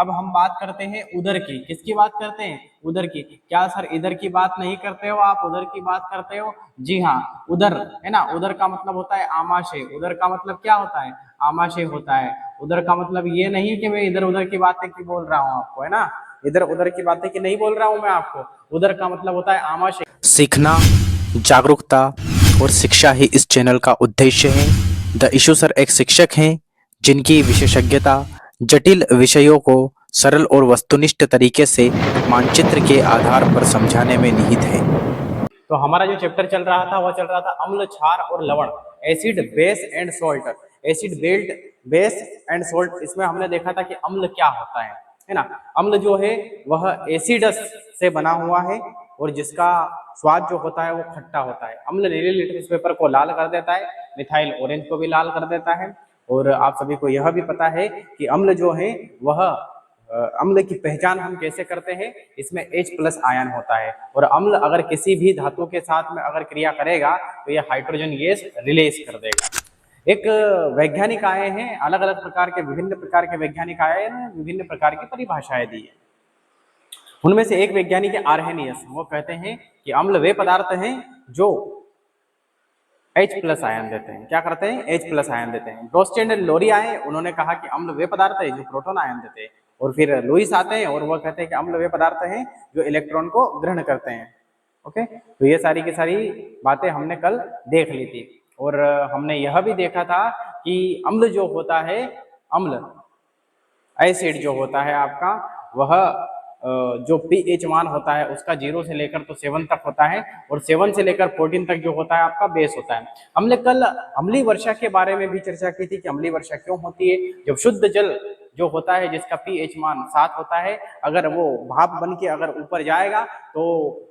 अब हम बात करते हैं उदर की। किसकी बात करते हैं? उदर की। क्या सर इधर की बात नहीं करते हो आप, उधर की बात करते हो? जी हाँ, उदर है ना। उदर का मतलब होता है आमाशय। उदर का मतलब क्या होता है? आमाशय होता है। उधर का मतलब ये नहीं कि मैं इधर उधर की बातें की बोल रहा हूँ आपको, है ना, इधर उधर की बातें की नहीं बोल रहा हूँ मैं आपको। उधर का मतलब होता है आमाशय। सीखना, जागरूकता और शिक्षा ही इस चैनल का उद्देश्य है। द इशू सर एक शिक्षक हैं जिनकी विशेषज्ञता जटिल विषयों को सरल और वस्तुनिष्ठ तरीके से मानचित्र के आधार पर समझाने में निहित है। तो हमारा जो चैप्टर चल रहा था वह चल रहा था अम्ल, क्षार और लवण, acid, base and salt. Acid, belt, base and salt. इसमें हमने देखा था कि अम्ल क्या होता है ना। अम्ल जो है वह एसिडस से बना हुआ है और जिसका स्वाद जो होता है वो खट्टा होता है। अम्ल नीले लिटमस पेपर को लाल कर देता है, मिथाइल ऑरेंज को भी लाल कर देता है। और आप सभी को यह भी पता है कि अम्ल जो है वह अम्ल की पहचान हम कैसे करते हैं? इसमें H+ आयन होता है और अम्ल अगर किसी भी धातु के साथ में अगर क्रिया करेगा तो यह हाइड्रोजन गैस रिलीज कर देगा। एक वैज्ञानिक आए हैं, अलग अलग प्रकार के, विभिन्न प्रकार के वैज्ञानिक आए हैं, विभिन्न प्रकार की परिभाषाएं दी है। उनमें से एक वैज्ञानिक है आर्हेनियस। वो कहते हैं कि अम्ल वे पदार्थ हैं जो H+ आयन देते हैं। क्या करते हैं? H+ आयन देते हैं। ब्रोस्टेड एंड लोरी आए, उन्होंने कहा कि अम्ल वे पदार्थ है जो प्रोटॉन आयन देते हैं। और फिर लुईस आते हैं और वह कहते हैं कि अम्ल वे पदार्थ हैं जो इलेक्ट्रॉन को ग्रहण करते हैं। ओके, तो ये सारी की सारी बातें हमने कल देख ली थी। और हमने यह भी देखा था कि अम्ल जो होता है, अम्ल एसिड जो होता है आपका, वह जो pH मान होता है उसका 0 से लेकर तो 7 तक होता है और 7 से लेकर 14 तक जो होता है आपका बेस होता है। हमने कल अम्लीय वर्षा के बारे में भी चर्चा की थी कि अम्लीय वर्षा क्यों होती है। जब शुद्ध जल जो होता है जिसका pH मान 7 होता है, अगर वो भाप बन के अगर ऊपर जाएगा तो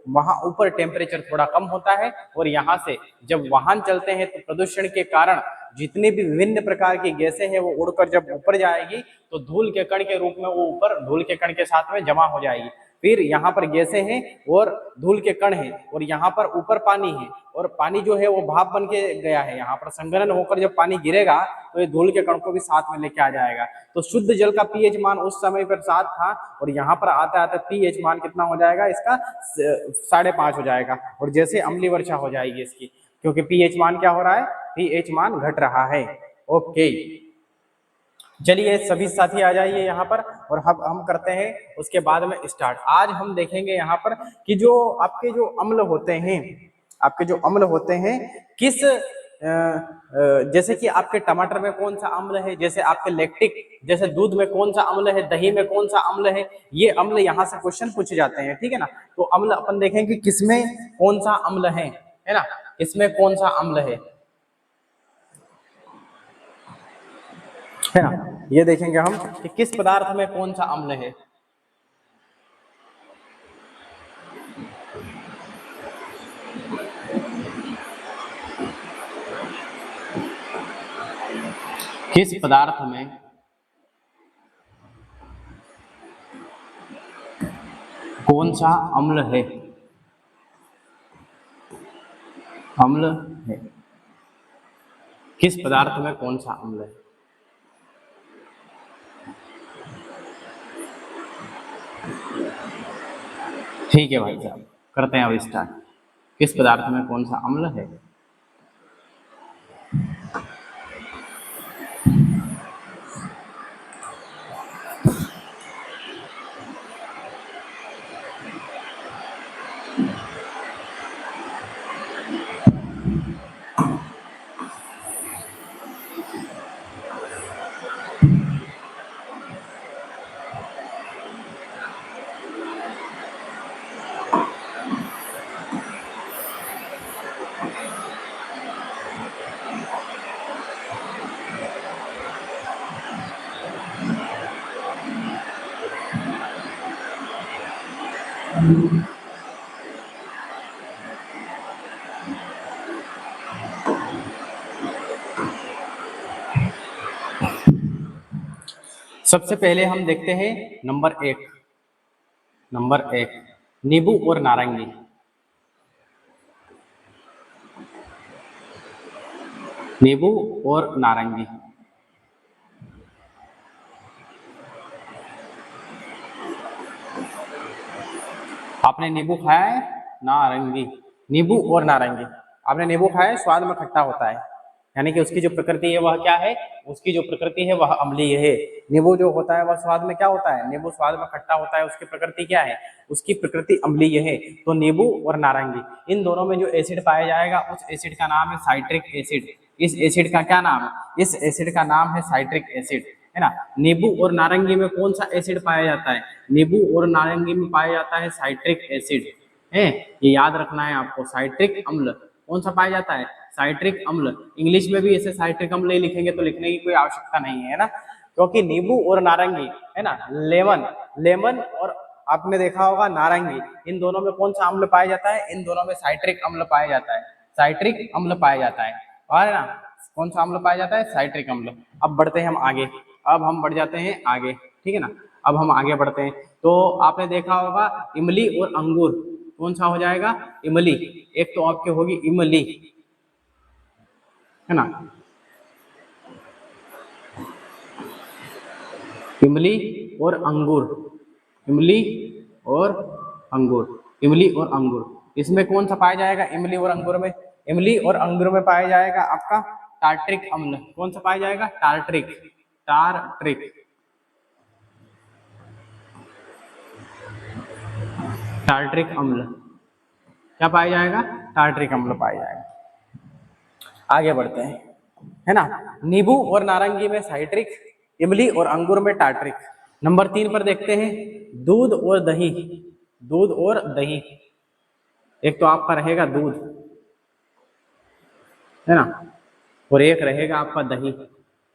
वहां ऊपर टेम्परेचर थोड़ा कम होता है और यहाँ से जब वाहन चलते हैं तो प्रदूषण के कारण जितनी भी विभिन्न प्रकार की गैसें हैं वो उड़कर जब ऊपर जाएगी तो धूल के कण के रूप में वो ऊपर धूल के कण के साथ में जमा हो जाएगी। फिर यहाँ पर गैसें हैं और धूल के कण हैं और यहाँ पर ऊपर पानी है और पानी जो है वो भाप बन के गया है। यहाँ पर संघनन होकर जब पानी गिरेगा तो ये धूल के कण को भी साथ में लेके आ जाएगा। तो शुद्ध जल का pH मान उस समय पर 7 था और यहाँ पर आते आते pH मान कितना हो जाएगा इसका? 5.5 हो जाएगा। और जैसे अम्लीय वर्षा हो जाएगी इसकी, क्योंकि pH मान क्या हो रहा है? pH मान घट रहा है। ओके, चलिए सभी साथी आ जाइए यहाँ पर और हम करते हैं उसके बाद में स्टार्ट। आज हम देखेंगे यहाँ पर कि जो आपके जो अम्ल होते हैं, आपके जो अम्ल होते हैं किस जैसे कि आपके टमाटर में कौन सा अम्ल है, जैसे आपके लैक्टिक, जैसे दूध में कौन सा अम्ल है, दही में कौन सा अम्ल है, ये अम्ल यहाँ से क्वेश्चन पूछे जाते हैं, ठीक है ना। तो अम्ल अपन देखेंगे किसमें कौन सा अम्ल है ना, किसमें कौन सा अम्ल है ना। ये देखेंगे हम कि किस पदार्थ में कौन सा अम्ल है। किस पदार्थ में कौन सा अम्ल है, अम्ल है, किस पदार्थ में कौन सा अम्ल है। ठीक है भाई साहब, करते हैं अब स्टार्ट। किस पदार्थ में कौन सा अम्ल है? सबसे पहले हम देखते हैं नंबर 1, नंबर 1 नींबू और नारंगी। नींबू और नारंगी, आपने नींबू खाया है? नारंगी, नींबू और नारंगी। आपने नींबू खाया है, स्वाद में खट्टा होता है, यानी कि उसकी जो प्रकृति है वह क्या है, उसकी जो प्रकृति है वह अम्लीय है। नींबू जो होता है वह स्वाद में क्या होता है, नींबू स्वाद में खट्टा होता है, उसकी प्रकृति क्या है, उसकी प्रकृति अम्लीय है। तो नींबू और नारंगी, इन दोनों में जो एसिड पाया जाएगा उस एसिड का नाम है साइट्रिक एसिड। इस एसिड का क्या नाम है, इस एसिड का नाम है साइट्रिक एसिड, है ना। नींबू और नारंगी में कौन सा एसिड पाया जाता है, नींबू और नारंगी में पाया जाता है साइट्रिक एसिड, है, ये याद रखना है आपको। साइट्रिक अम्ल कौन सा पाया जाता है, साइट्रिक अम्ल। इंग्लिश में भी इसे साइट्रिक अम्ल ही लिखेंगे तो लिखने की कोई आवश्यकता नहीं है ना, क्योंकि नींबू और नारंगी, है ना, लेमन, लेमन और आपने देखा होगा नारंगी, इन दोनों में कौन सा अम्ल पाया जाता है, इन दोनों में साइट्रिक अम्ल पाया जाता है, साइट्रिक अम्ल पाया जाता है, और है ना, कौन सा अम्ल पाया जाता है, साइट्रिक अम्ल। अब बढ़ते हैं हम आगे, अब हम बढ़ जाते हैं आगे, ठीक है ना। अब हम आगे बढ़ते हैं, तो आपने देखा होगा इमली और अंगूर, कौन सा हो जाएगा, इमली। एक तो आपकी होगी इमली, है ना, इमली और अंगूर, इमली और अंगूर, इमली और अंगूर, इसमें कौन सा पाया जाएगा, इमली और अंगूर में, इमली और अंगूर में पाया जाएगा आपका टार्ट्रिक अम्ल। कौन सा पाया जाएगा, टार्ट्रिक, टार्ट्रिक, टार्ट्रिक अम्ल, क्या पाया जाएगा, टार्ट्रिक अम्ल पाया जाएगा। आगे बढ़ते हैं, है ना, नींबू और नारंगी में साइट्रिक, इमली और अंगूर में टार्ट्रिक। नंबर 3 पर देखते हैं दूध और दही, दूध और दही। एक तो आपका रहेगा दूध, है ना, और एक रहेगा आपका दही।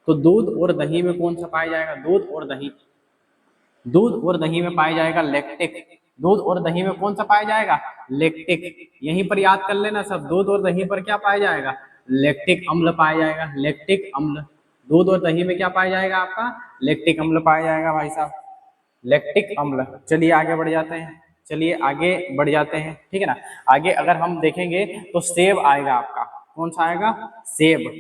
तो दूध और दही में कौन सा पाया जाएगा, दूध और दही, दूध और दही में पाया जाएगा लैक्टिक, दूध और दही में कौन सा पाया जाएगा, लैक्टिक। यहीं पर याद कर लेना सब, दूध और दही पर क्या पाया जाएगा, लैक्टिक अम्ल पाया जाएगा, लैक्टिक अम्ल। दूध और दही में क्या पाया जाएगा आपका, लैक्टिक अम्ल पाया जाएगा भाई साहब, लैक्टिक अम्ल। चलिए आगे बढ़ जाते हैं, चलिए आगे बढ़ जाते हैं, ठीक है ना। आगे अगर हम देखेंगे तो सेब आएगा आपका, कौन सा आएगा, सेब,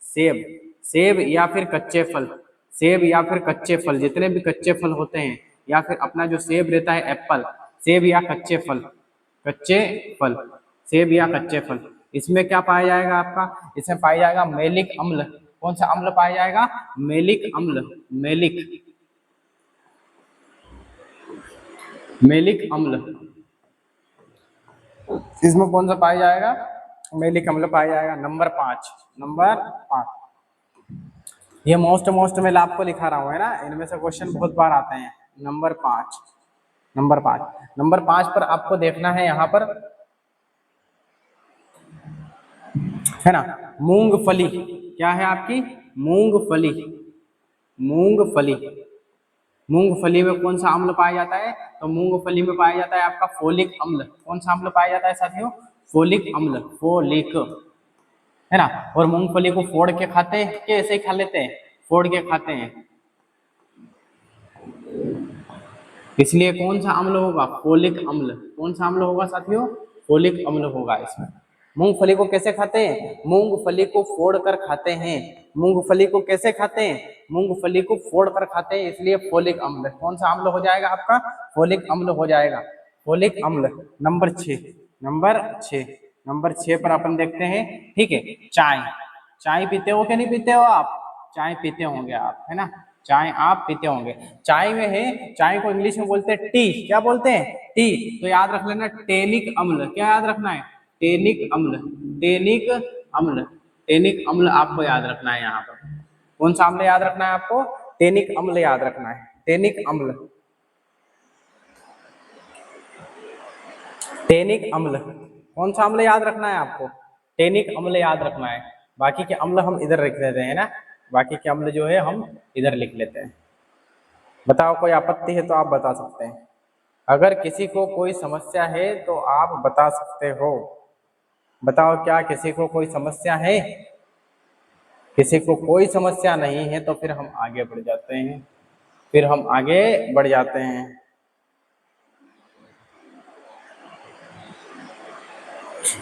सेब, सेब या फिर कच्चे फल, सेब या फिर कच्चे फल, जितने भी कच्चे फल होते हैं, या फिर अपना जो सेब रहता है एप्पल, सेब या कच्चे फल, कच्चे फल, सेब या कच्चे फल, इसमें क्या पाया जाएगा आपका, इसमें पाया जाएगा मेलिक अम्ल। कौन सा अम्ल पाया जाएगा, मेलिक अम्ल, मेलिक, मेलिक अम्ल, इसमें कौन सा पाया जाएगा, मेलिक अम्ल पाया जाएगा। नंबर 5, नंबर 5, ये मोस्ट में आपको लिखा रहा हूं, है ना, इनमें से क्वेश्चन बहुत बार आते हैं। नंबर 5, नंबर 5, नंबर 5 पर आपको देखना है यहाँ पर, है ना, मूंगफली, क्या है आपकी, मूंगफली, मूंगफली, मूंगफली में कौन सा अम्ल पाया जाता है, तो मूंगफली में पाया जाता है आपका फोलिक अम्ल। कौन सा अम्ल पाया जाता है साथियों, फोलिक अम्ल, फोलिक, है ना। और मूंगफली को फोड़ के खाते हैं कि ऐसे ही खा लेते हैं, फोड़ के खाते हैं, इसलिए कौन सा अम्ल होगा, फोलिक अम्ल। कौन सा अम्ल होगा साथियों, फोलिक अम्ल होगा इसमें। मूंगफली को कैसे खाते हैं, मूंगफली को फोड़ कर खाते हैं, मूंगफली को कैसे खाते हैं, मूंगफली को फोड़ कर खाते हैं, इसलिए फोलिक अम्ल। कौन सा अम्ल हो जाएगा आपका, फोलिक अम्ल हो जाएगा, फोलिक अम्ल। नंबर 6, नंबर 6, नंबर 6 पर अपन देखते हैं, ठीक है, चाय, चाय पीते हो कि नहीं पीते हो आप, चाय पीते होंगे आप, है ना, चाय आप पीते होंगे। चाय में है, चाय को इंग्लिश में बोलते हैं टी, क्या बोलते हैं, टी। तो याद रख लेना टेनिक अम्ल, क्या याद रखना है, टेनिक अम्ल, टेनिक अम्ल, टेनिक अम्ल आपको याद रखना है। यहाँ पर कौन सा अम्ल याद रखना है आपको, टेनिक अम्ल याद रखना है, टेनिक अम्ल, टेनिक अम्ल। कौन सा अम्ल याद रखना है आपको, टेनिक अम्ल याद रखना है। बाकी के अम्ल हम इधर लिख देते हैं ना, बाकी के अम्ल जो है हम इधर लिख लेते हैं। बताओ कोई आपत्ति है तो आप बता सकते हैं, अगर किसी को कोई समस्या है तो आप बता सकते हो। बताओ क्या किसी को कोई समस्या है, किसी को कोई समस्या नहीं है तो फिर हम आगे बढ़ जाते हैं, फिर हम आगे बढ़ जाते हैं।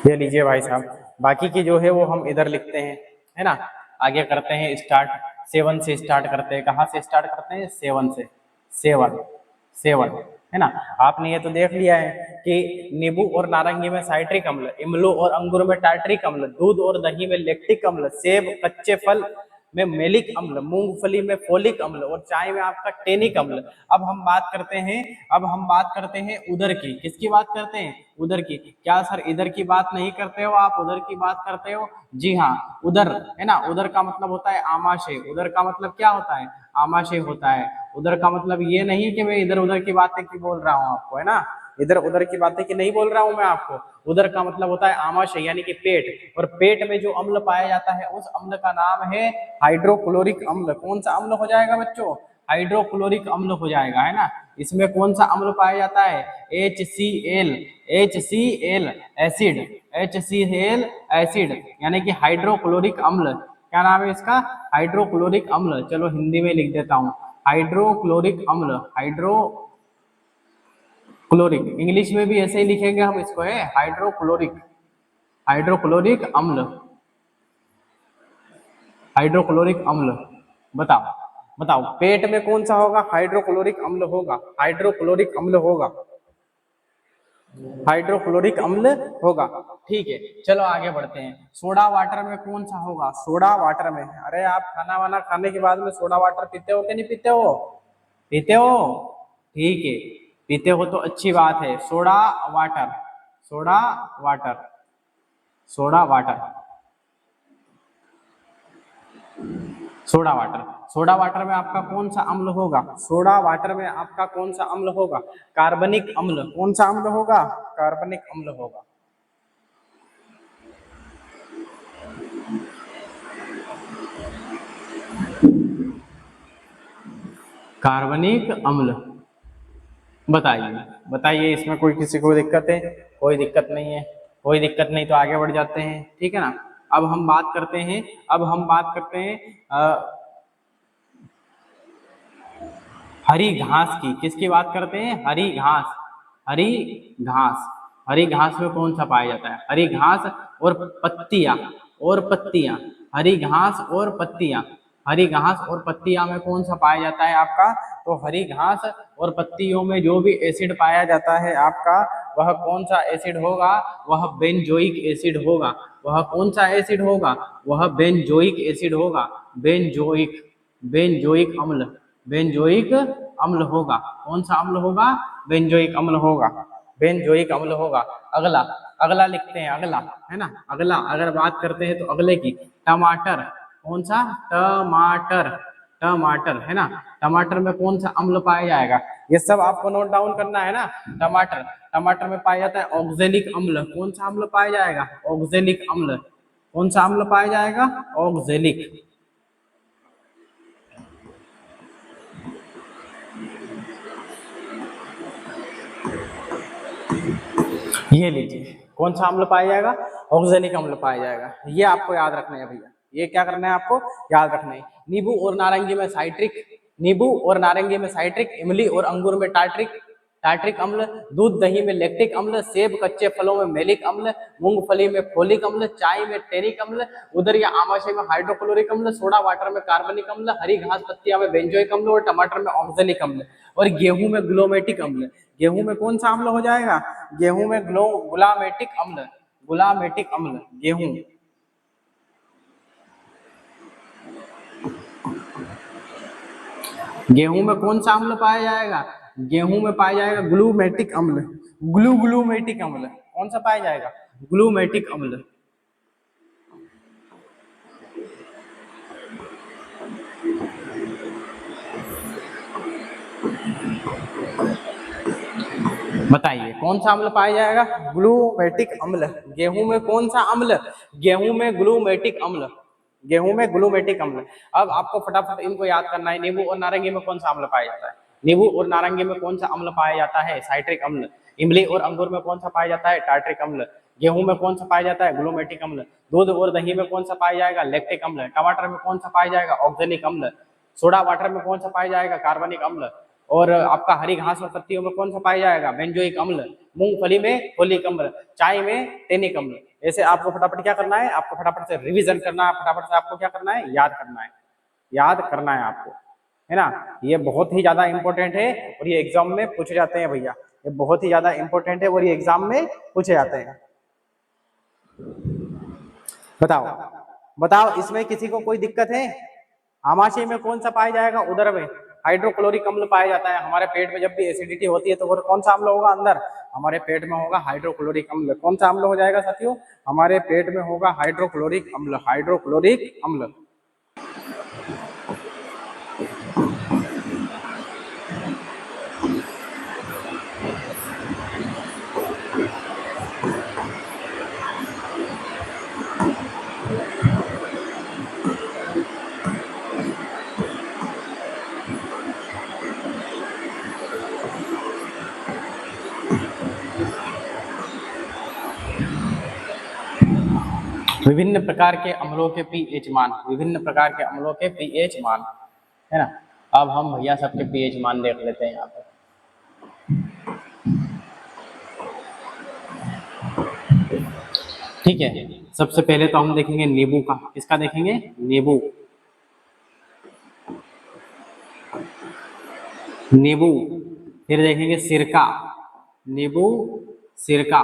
ये लीजिए भाई साहब, बाकी की जो है वो हम इधर लिखते हैं, है ना। आगे करते हैं स्टार्ट, 7 से स्टार्ट करते हैं, कहाँ से स्टार्ट करते हैं, 7 से, 7, 7, है ना। आपने ये तो देख लिया है कि नींबू और नारंगी में साइट्रिक अम्ल, इमली और अंगूर में टार्ट्रिक अम्ल, दूध और दही में लैक्टिक अम्ल, सेब कच्चे फल में मेलिक अम्ल, मूंगफली में फोलिक अम्ल और चाय में आपका टेनिक अम्ल। अब हम बात करते हैं उदर की। किसकी बात करते हैं? उदर की। क्या सर इधर की बात नहीं करते हो आप, उधर की बात करते हो? जी हाँ, उदर है ना। उदर का मतलब होता है आमाशय। उदर का मतलब क्या होता है? आमाशय होता है। उधर का मतलब ये नहीं कि मैं इधर उधर की बातें की बोल रहा हूँ आपको, है ना, इधर उधर की बातें की नहीं बोल रहा हूँ मैं आपको। उधर का मतलब होता है आमाशय यानी कि पेट, और पेट में जो अम्ल पाया जाता है उस अम्ल का नाम है हाइड्रोक्लोरिक अम्ल। कौन सा अम्ल हो जाएगा बच्चों? हाइड्रोक्लोरिक अम्ल हो जाएगा, है ना। इसमें कौन सा अम्ल पाया जाता है? HCl, HCl acid, HCl acid यानी कि हाइड्रोक्लोरिक अम्ल। क्या नाम है इसका? हाइड्रोक्लोरिक अम्ल। चलो हिंदी में लिख देता हूँ, हाइड्रोक्लोरिक अम्ल। हाइड्रोक्लोरिक इंग्लिश में भी ऐसे ही लिखेंगे हम इसको, है हाइड्रोक्लोरिक, हाइड्रोक्लोरिक अम्ल, हाइड्रोक्लोरिक अम्ल। बताओ बताओ, पेट में कौन सा होगा? हाइड्रोक्लोरिक अम्ल होगा, हाइड्रोक्लोरिक अम्ल होगा, हाइड्रोक्लोरिक अम्ल होगा। ठीक है, चलो आगे बढ़ते हैं। सोडा वाटर में कौन सा होगा? सोडा वाटर में, अरे आप खाना वाना खाने के बाद में सोडा वाटर पीते हो कि नहीं पीते हो? पीते हो? ठीक है, पीते हो तो अच्छी बात है। Soda water, soda water, soda water, soda water. Soda water में आपका कौन सा अम्ल होगा? सोडा वाटर में आपका कौन सा अम्ल होगा? कार्बनिक अम्ल। कौन सा अम्ल होगा? कार्बनिक अम्ल होगा। कार्बनिक अम्ल। बताइए बताइए, इसमें कोई किसी को दिक्कत है? कोई दिक्कत नहीं है, कोई दिक्कत नहीं, तो आगे बढ़ जाते हैं, ठीक है ना। अब हम बात करते हैं, हरी घास की। किसकी बात करते हैं? हरी घास, हरी घास। हरी घास में कौन सा पाया जाता है? हरी घास और पत्तियां, और पत्तियां, हरी घास और पत्तियां। हरी घास और पत्तियां में कौन सा पाया जाता है आपका? तो हरी घास और पत्तियों में जो भी एसिड पाया जाता है आपका, वह कौन सा एसिड होगा? वह बेंजोइक एसिड होगा। वह कौन सा एसिड होगा? वह बेंजोइक एसिड होगा। बेंजोइक, बेंजोइक अम्ल, बेंजोइक अम्ल होगा। कौन सा अम्ल होगा? बेंजोइक अम्ल होगा, बेंजोइक अम्ल होगा। अगला, अगला लिखते हैं, अगला, है ना। अगला अगर बात करते हैं तो अगले की, टमाटर। कौन सा? टमाटर, टमाटर, है ना। टमाटर में कौन सा अम्ल पाया जाएगा? ये सब आपको नोट डाउन करना है ना। टमाटर, टमाटर में पाया जाता है ऑक्जेलिक अम्ल। कौन सा अम्ल पाया जाएगा? ऑक्जेलिक अम्ल। कौन सा अम्ल पाया जाएगा? ऑक्जेलिक। ये लीजिए, कौन सा अम्ल पाया जाएगा? ऑक्जेलिक अम्ल पाया जाएगा। ये आपको याद रखना है भैया, ये क्या करना है आपको? याद रखना है। नींबू और नारंगी में साइट्रिक, नींबू और नारंगी में साइट्रिक, इमली और अंगूर में टार्ट्रिक, टार्ट्रिक अम्ल, दूध दही में लैक्टिक अम्ल, सेब कच्चे फलों में मेलिक अम्ल, मूंगफली में फोलिक अम्ल, चाय में टेनिक अम्ल, उदर या आमाशय में हाइड्रोक्लोरिक अम्ल, सोडा वाटर में कार्बनिक अम्ल, हरी घास पत्तियां में बेंजोइक अम्ल और टमाटर में ऑक्जेलिक अम्ल, और गेहूं में ग्लोमेटिक अम्ल। गेहूं में कौन सा अम्ल हो जाएगा? गेहूं में गुलामेटिक अम्ल, गुलामेटिक अम्ल, गेहूं। गेहूं में कौन सा अम्ल पाया जाएगा? गेहूं में पाया जाएगा ग्लूमेटिक अम्ल, ग्लूमेटिक अम्ल। कौन सा पाया जाएगा? ग्लूमेटिक अम्ल। बताइए कौन सा अम्ल पाया जाएगा? ग्लूमेटिक अम्ल। गेहूं में कौन सा अम्ल? गेहूं में ग्लूमेटिक अम्ल, गेहूं में ग्लूमेटिक अम्ल। अब आपको फटाफट इनको याद करना है। नींबू और नारंगी में कौन सा अम्ल पाया जाता है? नींबू और नारंगी में कौन सा अम्ल पाया जाता है? साइट्रिक अम्ल। इमली और अंगूर में कौन सा पाया जाता है? टार्ट्रिक अम्ल। गेहूं में कौन सा पाया जाता है? ग्लूमेटिक अम्ल। दूध और दही में कौन सा पाया जाएगा? लैक्टिक अम्ल। टमाटर में कौन सा पाया जाएगा? ऑक्जेलिक अम्ल। सोडा वाटर में कौन सा पाया जाएगा? कार्बनिक अम्ल। और आपका हरी घास और पत्तियों में कौन सा पाया जाएगा? बेंजोइक अम्ल। मूंगफली में फोलिक अम्ल, चाय में टेनिक अम्ल। ऐसे आपको फटाफट क्या करना है? आपको फटाफट से रिवीजन करना है, फटाफट से आपको क्या करना है? याद करना है, याद करना है आपको। है ना। ये बहुत ही ज्यादा इंपॉर्टेंट है और ये एग्जाम में पूछे जाते हैं भैया, ये बहुत ही ज्यादा इंपॉर्टेंट है और ये एग्जाम में पूछे जाते हैं। बताओ बताओ, इसमें किसी को कोई दिक्कत है? आमाशय में कौन सा पाया जाएगा? उदर में हाइड्रोक्लोरिक अम्ल पाया जाता है। हमारे पेट में जब भी एसिडिटी होती है तो वो कौन सा अम्ल होगा? अंदर हमारे पेट में होगा हाइड्रोक्लोरिक अम्ल। कौन सा अम्ल हो जाएगा साथियों? हमारे पेट में होगा हाइड्रोक्लोरिक अम्ल, हाइड्रोक्लोरिक अम्ल। विभिन्न प्रकार के अम्लों के पीएच मान, विभिन्न प्रकार के अम्लों के पीएच मान, है ना। अब हम भैया सबके पीएच मान देख लेते हैं यहाँ पे। ठीक है, सबसे पहले तो हम देखेंगे नींबू का। किसका देखेंगे? नींबू। नींबू, फिर देखेंगे सिरका, नींबू सिरका,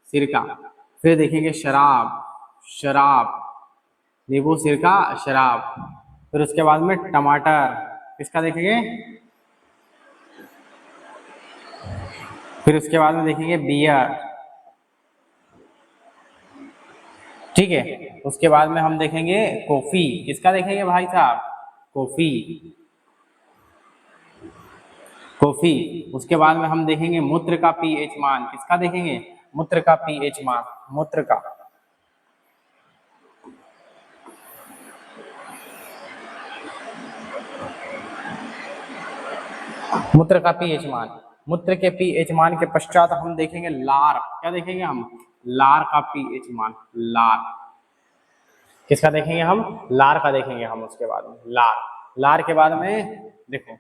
सिरका, फिर देखेंगे शराब, शराब, नींबू सिरका शराब, फिर उसके बाद में टमाटर। किसका देखेंगे? फिर उसके बाद में देखेंगे बियर। ठीक है, उसके बाद में हम देखेंगे कॉफी। किसका देखेंगे भाई साहब? Coffee, coffee. उसके बाद में हम देखेंगे मूत्र का पीएच मान। किसका देखेंगे? मूत्र का पीएच मान, मूत्र का। मूत्र का पीएच मान। मूत्र के पीएच मान के पश्चात हम देखेंगे लार। क्या देखेंगे हम? लार का पीएच मान, लार। किसका देखेंगे हम? लार का देखेंगे हम। उसके बाद में लार, लार के बाद में देखो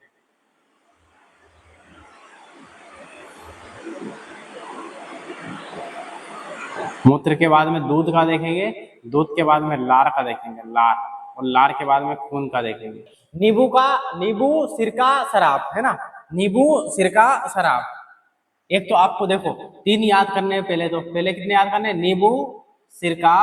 मूत्र के बाद में दूध का देखेंगे, दूध के बाद में लार का देखेंगे, लार, और लार के बाद में खून का देखेंगे। नींबू का, नींबू सिरका शराब, है ना, नींबू सिरका शराब। एक तो आपको देखो 3 याद करने हैं पहले। तो पहले कितने याद करने हैं? नींबू सिरका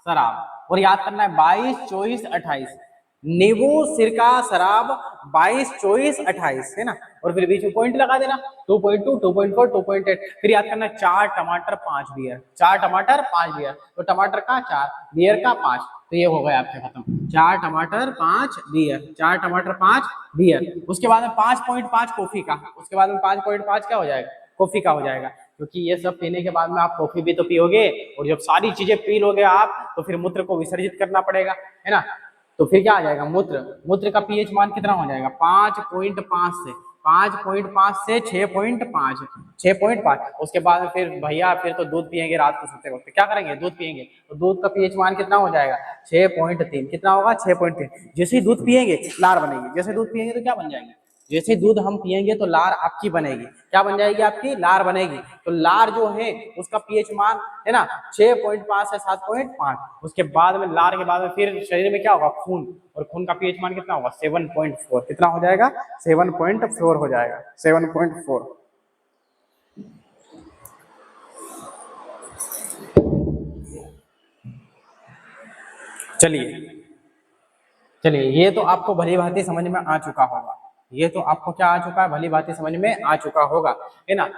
शराब, और याद करना है 22, 24, 28। नींबू सिरका शराब 22, 24, 28, है ना। और फिर बीच में पॉइंट लगा देना 2.2, 2.4, 2.8। फिर याद करना 4 टमाटर 5 बियर, 4 टमाटर 5 बियर। तो टमाटर का 4, बियर का 5, तो ये हो गए आपके खत्म। 4 टमाटर 5 बियर, 4 टमाटर 5 बियर। उसके बाद में 5.5 कॉफी का, उसके बाद में 5.5 क्या हो जाएगा? कॉफी का हो जाएगा। क्योंकि ये सब पीने के बाद में आप कॉफी भी तो पियोगे, और जब सारी चीजें पी लोगे आप तो फिर मूत्र को विसर्जित करना पड़ेगा, है ना। तो फिर क्या आ जाएगा? मूत्र, मूत्र का पीएच मान कितना हो जाएगा? 5.5 से 5.5 से 6.5, 6.5। उसके बाद में फिर भैया फिर तो दूध पियेंगे रात को सोते वक्त। क्या करेंगे? दूध पियेंगे, तो दूध का पीएच मान कितना हो जाएगा? 6.3। कितना होगा? 6.3। जैसे ही दूध पियेंगे लार बनेगी, जैसे दूध पियेंगे तो क्या बन जाएगी? जैसे दूध हम पियेंगे तो लार आपकी बनेगी। क्या बन जाएगी? आपकी लार बनेगी। तो लार जो है उसका पीएच मान, है ना, 6.5 से 7.5। उसके बाद में लार के बाद में फिर शरीर में क्या होगा? खून, और खून का पीएच मान कितना होगा? 7.4। कितना हो जाएगा? 7.4 हो जाएगा, 7.4। चलिए चलिए, ये तो आपको भली भांति समझ में आ चुका होगा। ये तो आपको क्या आ चुका है? भली भांति समझ में आ चुका होगा, है ना।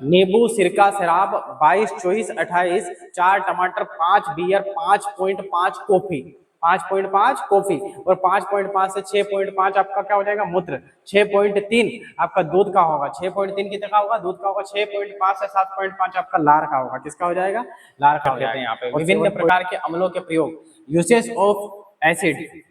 नींबू सिरका शराब 22, 24, 28, 4 टमाटर 5 बियर, 5.5 कॉफी, 5.5 कॉफी, और 5.5 से 6.5 आपका क्या हो जाएगा? मूत्र। 6.3 आपका दूध का होगा। 6.3 कितने का होगा? दूध का होगा। 6.5 से 7.5 आपका लार का होगा। किसका हो जाएगा? लार का हो जाएगा। यहाँ पे विभिन्न प्रकार के अम्लों के प्रयोग, यूसेज ऑफ एसिड।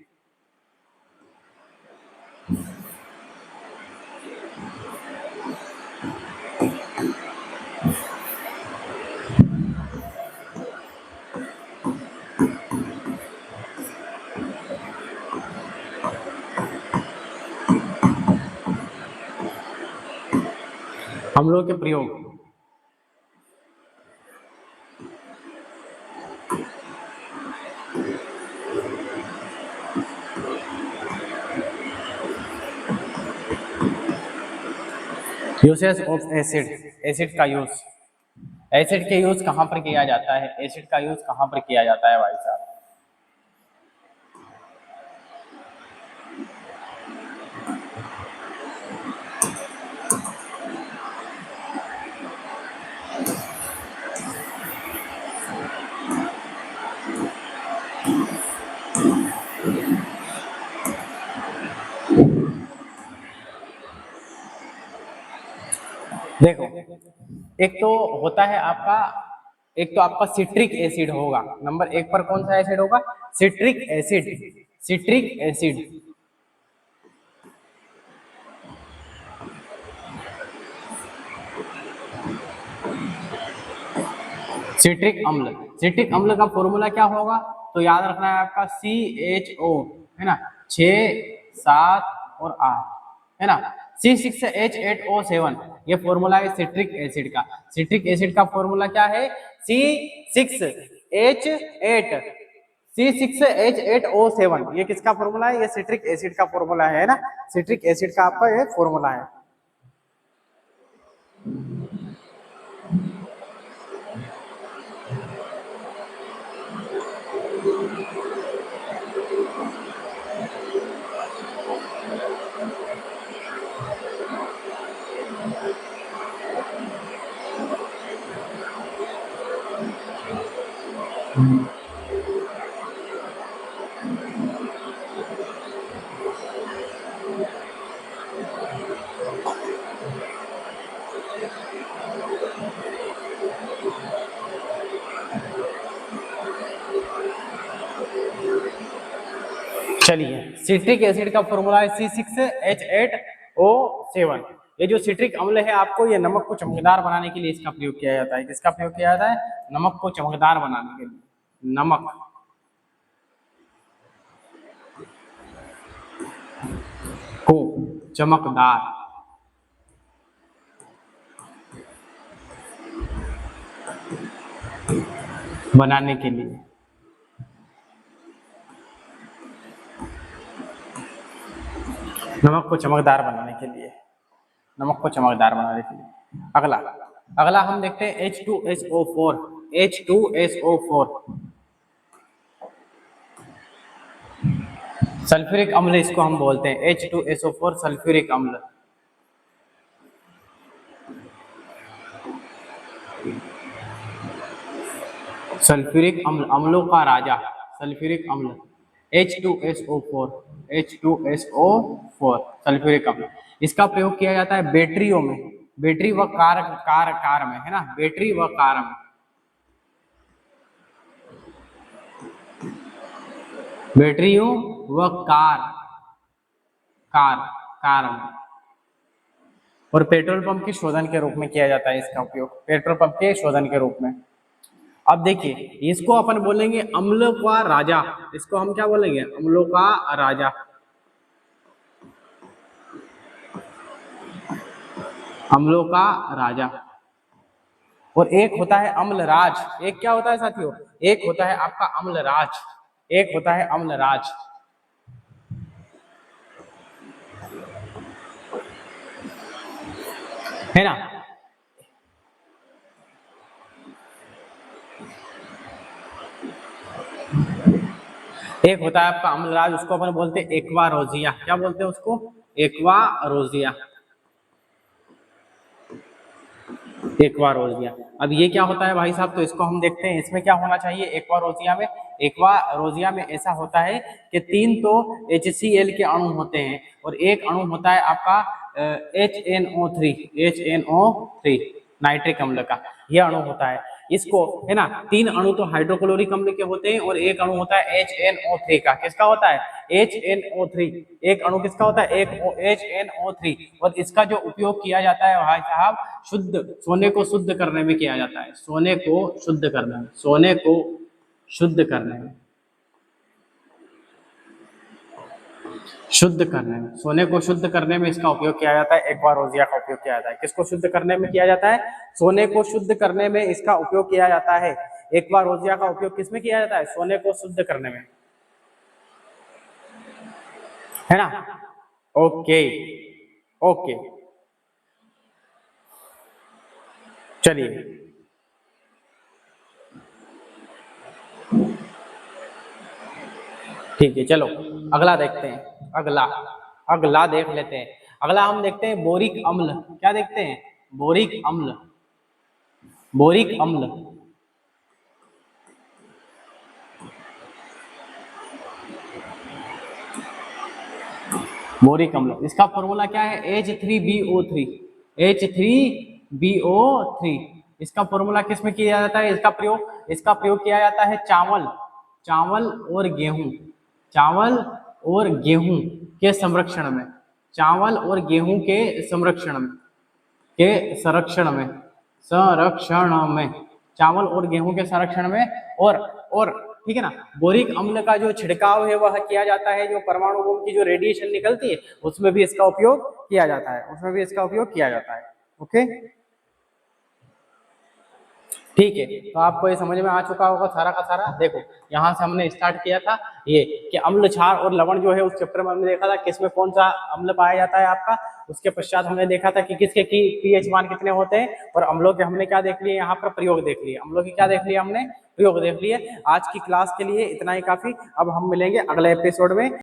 अम्लों के प्रयोग, यूसेज ऑफ एसिड, एसिड का यूज, एसिड के यूज कहाँ पर किया जाता है, एसिड का यूज कहाँ पर किया जाता है भाई साहब? देखो, एक तो होता है आपका, एक तो आपका सिट्रिक एसिड होगा, नंबर एक पर कौन सा एसिड होगा? Citric acid, citric acid. Citric अम्ल, सिट्रिक अम्ल का फॉर्मूला क्या होगा? तो याद रखना है आपका CHO, है ना, 6, 7 और 8, है ना, C6H8O7, ये फॉर्मूला है सिट्रिक एसिड का। सिट्रिक एसिड का फॉर्मूला क्या है? C6H8O7, ये किसका फॉर्मूला है? ये सिट्रिक एसिड का फॉर्मूला है ना, सिट्रिक एसिड का आपका ये फॉर्मूला है। चलिए, सिट्रिक एसिड का फॉर्मूला है C6H8O7। ये जो सिट्रिक अम्ल है आपको, ये नमक को चमकदार बनाने के लिए इसका प्रयोग किया जाता है। किसका प्रयोग किया जाता है? नमक को चमकदार बनाने के लिए, नमक को चमकदार बनाने के लिए। नमक को चमकदार बनाने के लिए, नमक को चमकदार बनाने के लिए। अगला, अगला हम देखते हैं H2SO4, H2SO4 सल्फ्यूरिक अम्ल इसको हम बोलते हैं, H2SO4 सल्फ्यूरिक अम्ल। सल्फ्यूरिक अम्ल, अम्लों का राजा, सल्फ्यूरिक अम्ल H2SO4, H2SO4 सल्फ्यूरिक अम्ल। इसका प्रयोग किया जाता है बैटरियों में, बैटरी व कार में, है ना, बैटरी व कार में, बैटरियों व कार में, और पेट्रोल पंप के शोधन के रूप में किया जाता है इसका उपयोग, पेट्रोल पंप के शोधन के रूप में। अब देखिए, इसको अपन बोलेंगे अम्लों का राजा, इसको हम क्या बोलेंगे? अम्लों का राजा, अम्लों का राजा। और एक होता है अम्लराज, एक क्या होता है साथियों? एक होता है आपका अम्लराज, एक होता है अम्लराज, है ना। एक होता है आपका अम्लराज, उसको अपन बोलते हैं एक्वा रोजिया। क्या बोलते हैं उसको? Aqua regia, aqua regia. अब ये क्या होता है भाई साहब? तो इसको हम देखते हैं, इसमें क्या होना चाहिए एक्वा रोजिया में? एक्वा रोजिया में ऐसा होता है कि 3 तो HCl के अणु होते हैं और एक अणु होता है आपका HNO3, HNO3 नाइट्रिक अम्ल का, यह अणु होता है। इसको, है ना, 3 अणु तो हाइड्रोक्लोरिक अम्ल के होते हैं और एक अणु होता है HNO3 का। किसका होता है? HNO3, एक अणु किसका होता है? एक HNO3। और इसका जो उपयोग किया जाता है भाई साहब, शुद्ध सोने को शुद्ध करने में किया जाता है, सोने को शुद्ध करने में, सोने को शुद्ध करने में, शुद्ध करने में, सोने को शुद्ध करने में इसका उपयोग किया जाता है। एक्वा रोजिया का उपयोग किया जाता है। किसको शुद्ध करने में किया जाता है? सोने को शुद्ध करने में इसका उपयोग किया जाता है। एक्वा रोजिया का उपयोग किसमें किया जाता है? सोने को शुद्ध करने में, है ना। ओके, ओके, चलिए ठीक है, चलो अगला देखते हैं। अगला देख लेते हैं। अगला हम देखते हैं बोरिक अम्ल। क्या देखते हैं? बोरिक अम्ल। बोरिक अम्ल बोरिक अम्ल, इसका फॉर्मूला क्या है? H3BO3। H3BO3 इसका फॉर्मूला किस में किया जाता है? इसका प्रयोग किया जाता है चावल और गेहूं, चावल और गेहूं के संरक्षण में, चावल और गेहूं के संरक्षण में, चावल और गेहूं के संरक्षण में। और ठीक है ना, बोरिक अम्ल का जो छिड़काव है वह किया जाता है, जो परमाणु बम की जो रेडिएशन निकलती है उसमें भी इसका उपयोग किया जाता है, ओके ठीक है। तो आपको ये समझ में आ चुका होगा सारा का सारा। देखो यहाँ से हमने स्टार्ट किया था ये कि अम्ल, क्षार और लवण जो है उस चैप्टर में हमने देखा था किसमें कौन सा अम्ल पाया जाता है आपका। उसके पश्चात हमने देखा था कि किसके की पीएच मान कितने होते हैं, और अम्लों के हमने क्या देख लिए यहाँ पर? प्रयोग देख लिए। अम्लों की क्या देख लिया हमने? प्रयोग देख लिए। आज की क्लास के लिए इतना ही काफी। अब हम मिलेंगे अगले एपिसोड में।